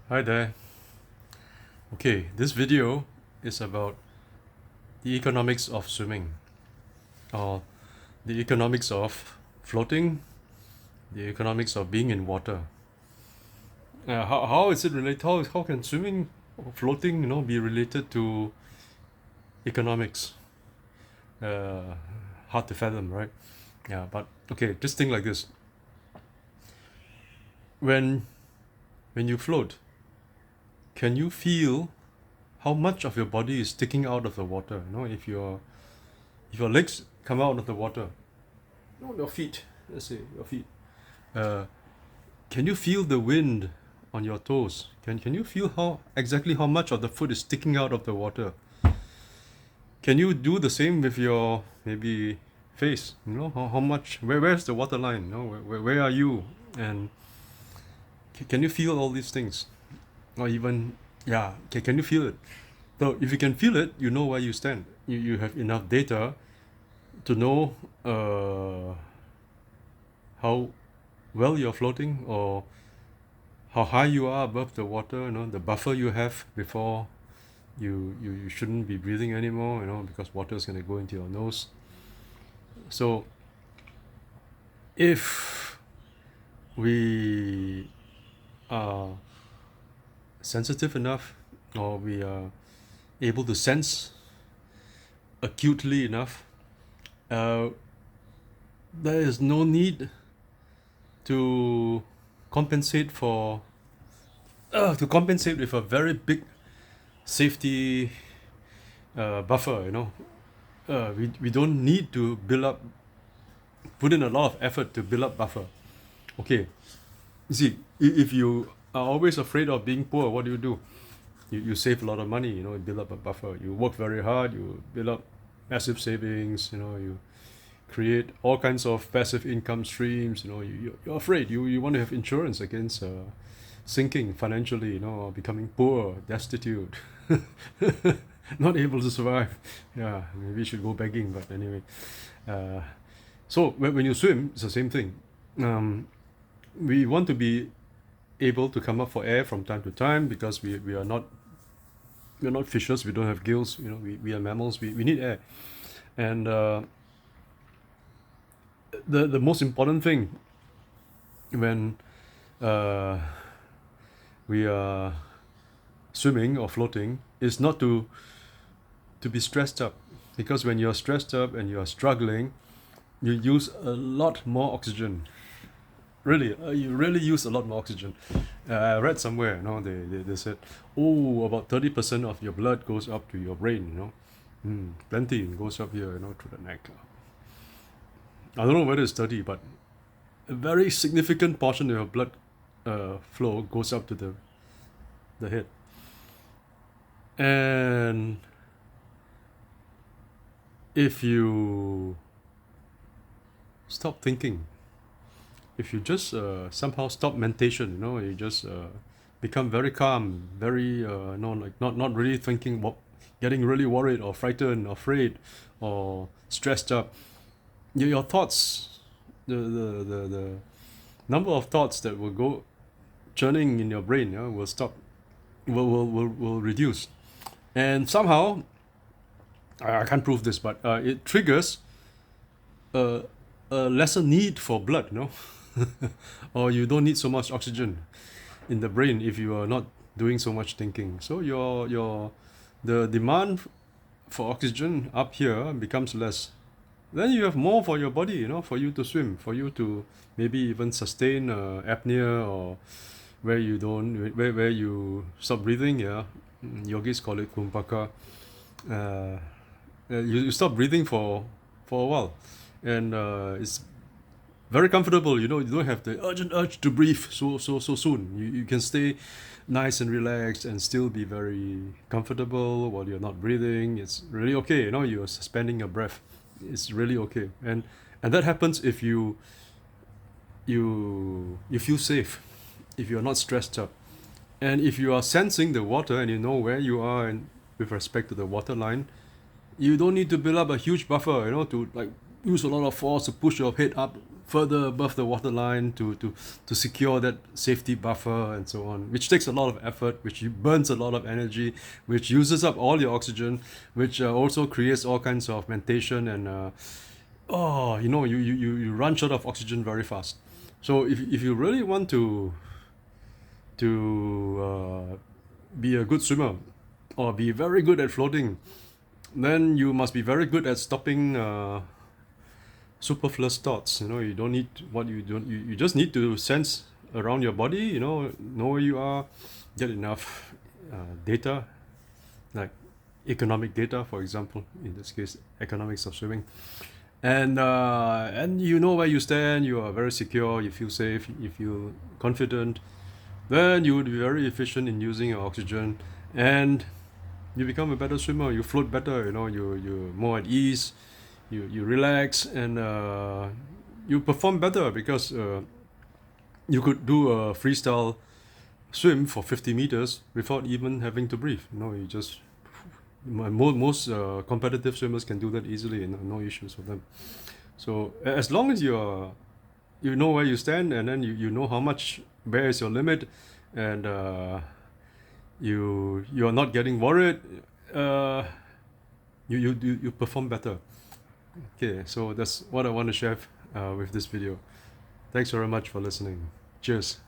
Hi there. Okay, this video is about the economics of swimming, or the economics of floating, the economics of being in water. How is it related? How can swimming or floating, be related to economics? Uh, Hard to fathom, right? Yeah, but okay, just think like this. When when you float, can you feel how much of your body is sticking out of the water? If your legs come out of the water, no, your feet. Let's say your feet. Uh, can you feel the wind on your toes? Can you feel how much of the foot is sticking out of the water? Can you do the same with your maybe face? How much? Where's the water line? Where are you? And can you feel all these things? Or even yeah, can you feel it? So if you can feel it, you know where you stand. You have enough data to know how well you're floating, or how high you are above the water, the buffer you have before you shouldn't be breathing anymore, because water is going to go into your nose. So if we are sensitive enough, or we are able to sense acutely enough, uh, there is no need to compensate for to compensate with a very big safety buffer. We don't need to put in a lot of effort to build up buffer. Okay, you see, if you are always afraid of being poor, what do? You save a lot of money, you build up a buffer. You work very hard, you build up massive savings, you create all kinds of passive income streams. You're afraid. You want to have insurance against sinking financially, or becoming poor, destitute, not able to survive. Yeah, maybe you should go begging, but anyway. So when you swim, it's the same thing. We want to be able to come up for air from time to time, because we're not fishes. We don't have gills. We are mammals. We need air, and the most important thing when uh, we are swimming or floating is not to be stressed up, because when you're stressed up and you're struggling, you use a lot more oxygen. Really, you really use a lot more oxygen. I read somewhere, they said, oh, about 30% of your blood goes up to your brain. Plenty goes up here, to the neck. I don't know whether it's 30, but a very significant portion of your blood flow goes up to the head. And if you stop thinking, if you just somehow stop mentation, you just become very calm, very not really thinking, getting really worried or frightened, or afraid, or stressed up. Your thoughts, the number of thoughts that will go churning in your brain, will stop, will reduce, and somehow I can't prove this, but it triggers a, a lesser need for blood, or you don't need so much oxygen in the brain if you are not doing so much thinking. So the demand for oxygen up here becomes less. Then you have more for your body, for you to swim, for you to maybe even sustain apnea, or where you stop breathing. Yeah, yogis call it kumpaka. You stop breathing for a while, and it's very comfortable. You don't have the urgent urge to breathe so soon. You can stay nice and relaxed and still be very comfortable while you're not breathing. It's really okay. You're suspending your breath. It's really okay, and that happens if you feel safe, if you're not stressed up, and if you are sensing the water and you know where you are, and with respect to the water line, you don't need to build up a huge buffer, to like use a lot of force to push your head up further above the waterline to secure that safety buffer and so on, which takes a lot of effort, which burns a lot of energy, which uses up all your oxygen, which also creates all kinds of mentation and you run short of oxygen very fast. So if you really want to be a good swimmer or be very good at floating, then you must be very good at stopping superfluous thoughts. You don't need what you don't. You just need to sense around your body. Know where you are, get enough data, like economic data, for example. In this case, economics of swimming, and you know where you stand. You are very secure. You feel safe. You feel confident. Then you would be very efficient in using your oxygen, and you become a better swimmer. You float better. You're more at ease. You relax, and you perform better because you could do a freestyle swim for 50 meters without even having to breathe. You just most competitive swimmers can do that easily, and no issues for them. So as long as you know where you stand, and then you know where is your limit, and you're not getting worried, you perform better. Okay, so that's what I want to share with this video. Thanks very much for listening. Cheers.